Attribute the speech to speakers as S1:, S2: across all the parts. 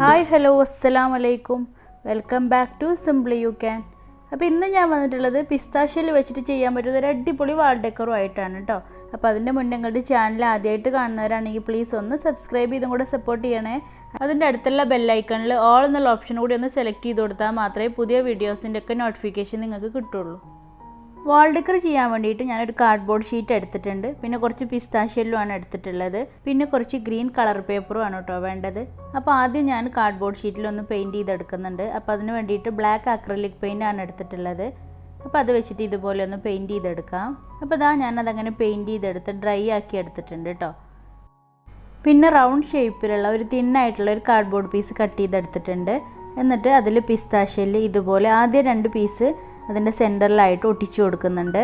S1: Hi hello അസ്സലാമു അലൈക്കും welcome back to simply you can. അപ്പോൾ ഇന്ന് ഞാൻ വന്നിട്ടുള്ളത് പിസ്താഷ്യൽ വെച്ചിട്ട് ചെയ്യാൻ പറ്റുന്ന ഒരു അടിപൊളി വാൾ ഡെക്കറും ആയിട്ടാണ് കേട്ടോ. അപ്പോൾ അതിൻ്റെ മുന്നേ നിങ്ങളുടെ ചാനൽ ആദ്യമായിട്ട് കാണുന്നവരാണെങ്കിൽ പ്ലീസ് ഒന്ന് സബ്സ്ക്രൈബ് ചെയ്തും കൂടെ സപ്പോർട്ട് ചെയ്യണേ. അതിൻ്റെ അടുത്തുള്ള ബെല്ലൈക്കണിൽ ഓൾ എന്നുള്ള ഓപ്ഷൻ കൂടി ഒന്ന് സെലക്ട് ചെയ്ത് കൊടുത്താൽ മാത്രമേ പുതിയ വീഡിയോസിൻ്റെ ഒക്കെ നോട്ടിഫിക്കേഷൻ നിങ്ങൾക്ക് കിട്ടുള്ളൂ. വാൾ ഡെക്കർ ചെയ്യാൻ വേണ്ടിയിട്ട് ഞാനൊരു കാർഡ്ബോർഡ് ഷീറ്റ് എടുത്തിട്ടുണ്ട്. പിന്നെ കുറച്ച് പിസ്താഷ്യലുമാണ് എടുത്തിട്ടുള്ളത്. പിന്നെ കുറച്ച് ഗ്രീൻ കളർ പേപ്പറും ആണ് കേട്ടോ വേണ്ടത്. അപ്പോൾ ആദ്യം ഞാൻ കാർഡ്ബോർഡ് ഷീറ്റിലൊന്ന് പെയിൻറ്റ് ചെയ്തെടുക്കുന്നുണ്ട്. അപ്പോൾ അതിന് വേണ്ടിയിട്ട് ബ്ലാക്ക് അക്രലിക് പെയിൻ്റ് ആണ് എടുത്തിട്ടുള്ളത്. അപ്പോൾ അത് വെച്ചിട്ട് ഇതുപോലെ ഒന്ന് പെയിൻറ്റ് ചെയ്തെടുക്കാം. അപ്പോൾ ഇതാ ഞാനതങ്ങനെ പെയിൻറ്റ് ചെയ്തെടുത്ത് ഡ്രൈ ആക്കി എടുത്തിട്ടുണ്ട് കേട്ടോ. പിന്നെ റൗണ്ട് ഷേപ്പിലുള്ള ഒരു തിന്നായിട്ടുള്ള ഒരു കാർഡ്ബോർഡ് പീസ് കട്ട് ചെയ്തെടുത്തിട്ടുണ്ട്. എന്നിട്ട് അതിൽ പിസ്താഷ്യൽ ഇതുപോലെ ആദ്യം 2 പീസ് അതിൻ്റെ സെൻറ്ററിലായിട്ട് ഒട്ടിച്ചു കൊടുക്കുന്നുണ്ട്.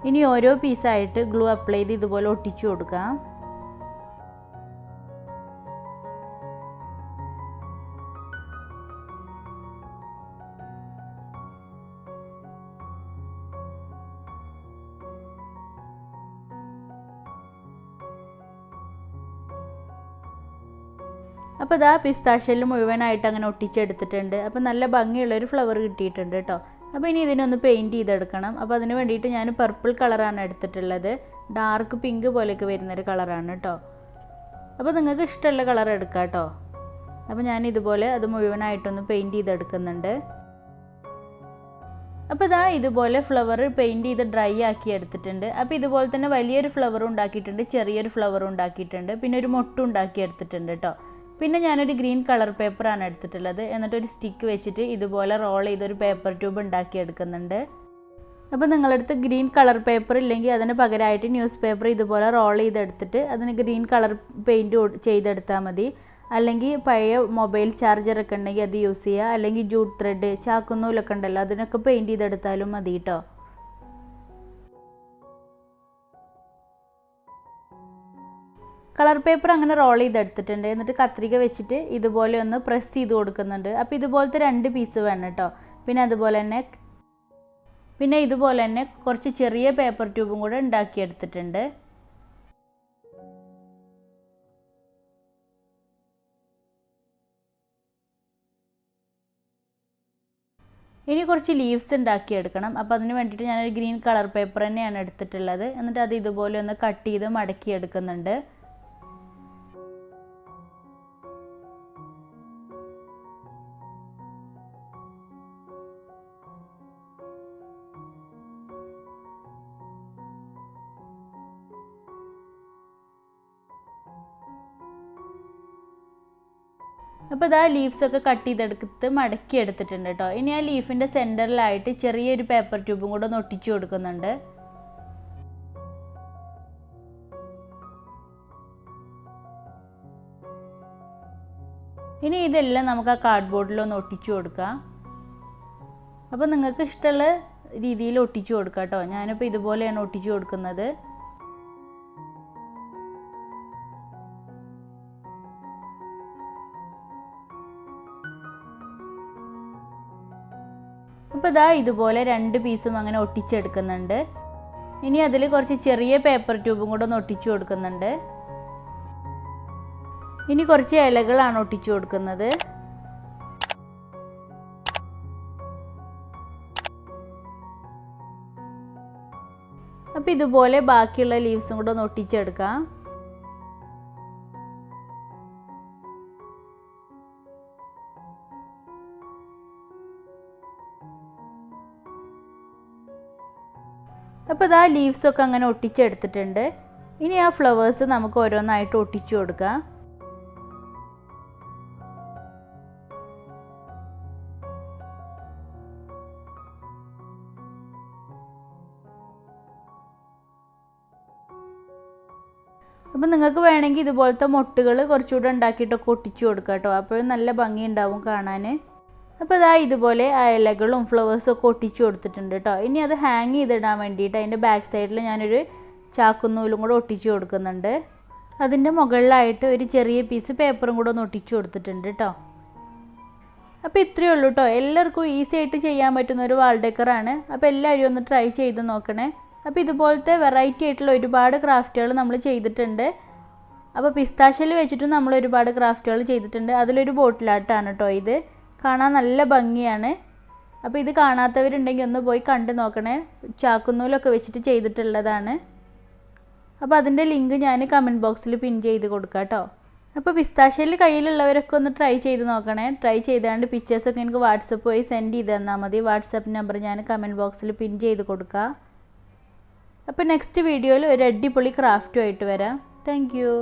S1: ഇനി ഓരോ പീസായിട്ട് ഗ്ലൂ അപ്ലൈ ചെയ്ത് ഇതുപോലെ ഒട്ടിച്ചു കൊടുക്കാം. അപ്പോൾ ഇതാ പിസ്താഷ്യൽ മുഴുവനായിട്ട് അങ്ങനെ ഒട്ടിച്ചെടുത്തിട്ടുണ്ട്. അപ്പോൾ നല്ല ഭംഗിയുള്ളൊരു ഫ്ലവർ കിട്ടിയിട്ടുണ്ട് കേട്ടോ. അപ്പോൾ ഇനി ഇതിനൊന്ന് പെയിൻറ്റ് ചെയ്തെടുക്കണം. അപ്പോൾ അതിന് വേണ്ടിയിട്ട് ഞാൻ പർപ്പിൾ കളറാണ് എടുത്തിട്ടുള്ളത്. ഡാർക്ക് പിങ്ക് പോലെയൊക്കെ വരുന്നൊരു കളറാണ് കേട്ടോ. അപ്പോൾ നിങ്ങൾക്ക് ഇഷ്ടമുള്ള കളർ എടുക്കാം കേട്ടോ. അപ്പോൾ ഞാൻ ഇതുപോലെ അത് മുഴുവനായിട്ടൊന്ന് പെയിൻറ്റ് ചെയ്തെടുക്കുന്നുണ്ട്. അപ്പോൾ ഇതാ ഇതുപോലെ ഫ്ലവർ പെയിൻറ്റ് ചെയ്ത് ഡ്രൈ ആക്കി എടുത്തിട്ടുണ്ട്. അപ്പോൾ ഇതുപോലെ തന്നെ വലിയൊരു ഫ്ലവറും ഉണ്ടാക്കിയിട്ടുണ്ട്, ചെറിയൊരു ഫ്ലവറും ഉണ്ടാക്കിയിട്ടുണ്ട്, പിന്നെ ഒരു മൊട്ടും ഉണ്ടാക്കി എടുത്തിട്ടുണ്ട് കേട്ടോ. പിന്നെ ഞാനൊരു ഗ്രീൻ കളർ പേപ്പറാണ് എടുത്തിട്ടുള്ളത്. എന്നിട്ടൊരു സ്റ്റിക്ക് വെച്ചിട്ട് ഇതുപോലെ റോൾ ചെയ്തൊരു പേപ്പർ ട്യൂബ് ഉണ്ടാക്കി എടുക്കുന്നുണ്ട്. അപ്പോൾ നിങ്ങളടുത്ത് ഗ്രീൻ കളർ പേപ്പർ ഇല്ലെങ്കിൽ അതിന് പകരമായിട്ട് ന്യൂസ് പേപ്പർ ഇതുപോലെ റോൾ ചെയ്തെടുത്തിട്ട് അതിന് ഗ്രീൻ കളർ പെയിൻറ്റ് ചെയ്തെടുത്താൽ മതി. അല്ലെങ്കിൽ പഴയ മൊബൈൽ ചാർജറൊക്കെ ഉണ്ടെങ്കിൽ അത് യൂസ് ചെയ്യുക. അല്ലെങ്കിൽ ജൂട്ട് ത്രെഡ്, ചാക്കുന്നൂലൊക്കെ ഉണ്ടല്ലോ, അതിനൊക്കെ പെയിൻറ്റ് ചെയ്തെടുത്താലും മതി കേട്ടോ. കളർ പേപ്പർ അങ്ങനെ റോൾ ചെയ്തെടുത്തിട്ടുണ്ട്. എന്നിട്ട് കത്രിക വെച്ചിട്ട് ഇതുപോലെ ഒന്ന് പ്രസ് ചെയ്ത് കൊടുക്കുന്നുണ്ട്. അപ്പോൾ ഇതുപോലത്തെ 2 പീസ് വേണം കേട്ടോ. പിന്നെ ഇതുപോലെ തന്നെ കുറച്ച് ചെറിയ പേപ്പർ ട്യൂബും കൂടെ ഉണ്ടാക്കിയെടുത്തിട്ടുണ്ട്. ഇനി കുറച്ച് ലീവ്സ് ഉണ്ടാക്കിയെടുക്കണം. അപ്പോൾ അതിന് വേണ്ടിയിട്ട് ഞാനൊരു ഗ്രീൻ കളർ പേപ്പർ തന്നെയാണ് എടുത്തിട്ടുള്ളത്. എന്നിട്ട് അത് ഇതുപോലെ ഒന്ന് കട്ട് ചെയ്ത് മടക്കി എടുക്കുന്നുണ്ട്. അപ്പോൾ ഇതാ ലീവ്സൊക്കെ കട്ട് ചെയ്തെടുത്ത് മടക്കി എടുത്തിട്ടുണ്ട് കേട്ടോ. ഇനി ആ ലീഫിൻ്റെ സെൻറ്ററിലായിട്ട് ചെറിയൊരു പേപ്പർ ട്യൂബും കൂടെ ഒന്ന് ഒട്ടിച്ചു കൊടുക്കുന്നുണ്ട്. ഇനി ഇതെല്ലാം നമുക്ക് ആ കാർഡ്ബോർഡിലൊന്ന് ഒട്ടിച്ചു കൊടുക്കാം. അപ്പോൾ നിങ്ങൾക്ക് ഇഷ്ടമുള്ള രീതിയിൽ ഒട്ടിച്ചു കൊടുക്കാം കേട്ടോ. ഞാനിപ്പോൾ ഇതുപോലെയാണ് ഒട്ടിച്ചു കൊടുക്കുന്നത്. അപ്പോൾ ഇതാ ഇതുപോലെ 2 പീസും അങ്ങനെ ഒട്ടിച്ചെടുക്കുന്നുണ്ട്. ഇനി അതിൽ കുറച്ച് ചെറിയ പേപ്പർ ട്യൂബും കൂടെ ഒന്ന് ഒട്ടിച്ചു കൊടുക്കുന്നുണ്ട്. ഇനി കുറച്ച് ഇലകളാണ് ഒട്ടിച്ചു കൊടുക്കുന്നത്. അപ്പോൾ ഇതുപോലെ ബാക്കിയുള്ള ലീവ്സും കൂടെ ഒന്ന് ഒട്ടിച്ചെടുക്കാം. അപ്പോൾ ഇതാ ലീവ്സൊക്കെ അങ്ങനെ ഒട്ടിച്ചെടുത്തിട്ടുണ്ട്. ഇനി ആ ഫ്ലവേഴ്സ് നമുക്ക് ഓരോന്നായിട്ട് ഒട്ടിച്ചു കൊടുക്കാം. അപ്പോൾ നിങ്ങൾക്ക് വേണമെങ്കിൽ ഇതുപോലത്തെ മൊട്ടുകൾ കുറച്ചുകൂടെ ഉണ്ടാക്കിയിട്ടൊക്കെ ഒട്ടിച്ചു കൊടുക്കാം കേട്ടോ. അപ്പോഴും നല്ല ഭംഗി ഉണ്ടാവും കാണാൻ. അപ്പോൾ ഇതാ ഇതുപോലെ ആ ഇലകളും ഫ്ലവേഴ്സും ഒക്കെ ഒട്ടിച്ചു കൊടുത്തിട്ടുണ്ട് കേട്ടോ. ഇനി അത് ഹാങ് ചെയ്തിടാൻ വേണ്ടിയിട്ട് അതിൻ്റെ ബാക്ക് സൈഡിൽ ഞാനൊരു ചാക്കുന്നൂലും കൂടെ ഒട്ടിച്ചു കൊടുക്കുന്നുണ്ട്. അതിൻ്റെ മുകളിലായിട്ട് ഒരു ചെറിയ പീസ് പേപ്പറും കൂടെ ഒന്ന് ഒട്ടിച്ചു കൊടുത്തിട്ടുണ്ട് കേട്ടോ. അപ്പോൾ ഇത്രയേ ഉള്ളൂ കേട്ടോ. എല്ലാവർക്കും ഈസി ആയിട്ട് ചെയ്യാൻ പറ്റുന്ന ഒരു വാൾ ഡെക്കറാണ്. അപ്പോൾ എല്ലാവരും ഒന്ന് ട്രൈ ചെയ്ത് നോക്കണേ. അപ്പോൾ ഇതുപോലത്തെ വെറൈറ്റി ആയിട്ടുള്ള ഒരുപാട് ക്രാഫ്റ്റുകൾ നമ്മൾ ചെയ്തിട്ടുണ്ട്. അപ്പോൾ പിസ്താഷ്യൽ വെച്ചിട്ട് നമ്മൾ ഒരുപാട് ക്രാഫ്റ്റുകൾ ചെയ്തിട്ടുണ്ട്. അതിലൊരു ബോട്ടിലാട്ടാണ് കേട്ടോ ഇത്. കാണാൻ നല്ല ഭംഗിയാണ്. അപ്പോൾ ഇത് കാണാത്തവരുണ്ടെങ്കിൽ ഒന്ന് പോയി കണ്ടു നോക്കണേ. ചാക്കുന്നൂലൊക്കെ വെച്ചിട്ട് ചെയ്തിട്ടുള്ളതാണ്. അപ്പോൾ അതിൻ്റെ ലിങ്ക് ഞാൻ കമൻറ്റ് ബോക്സിൽ പിൻ ചെയ്ത് കൊടുക്കാം കേട്ടോ. അപ്പോൾ പിസ്താഷ്യൽ കയ്യിലുള്ളവരൊക്കെ ഒന്ന് ട്രൈ ചെയ്ത് നോക്കണേ. ട്രൈ ചെയ്താണ്ട് പിക്ചേഴ്സൊക്കെ എനിക്ക് വാട്സപ്പ് വഴി സെൻഡ് ചെയ്ത് തന്നാൽ മതി. വാട്സപ്പ് നമ്പർ ഞാൻ കമൻറ്റ് ബോക്സിൽ പിൻ ചെയ്ത് കൊടുക്കാം. അപ്പോൾ നെക്സ്റ്റ് വീഡിയോയിൽ ഒരു അടിപൊളി ക്രാഫ്റ്റുമായിട്ട് വരാം. Thank you.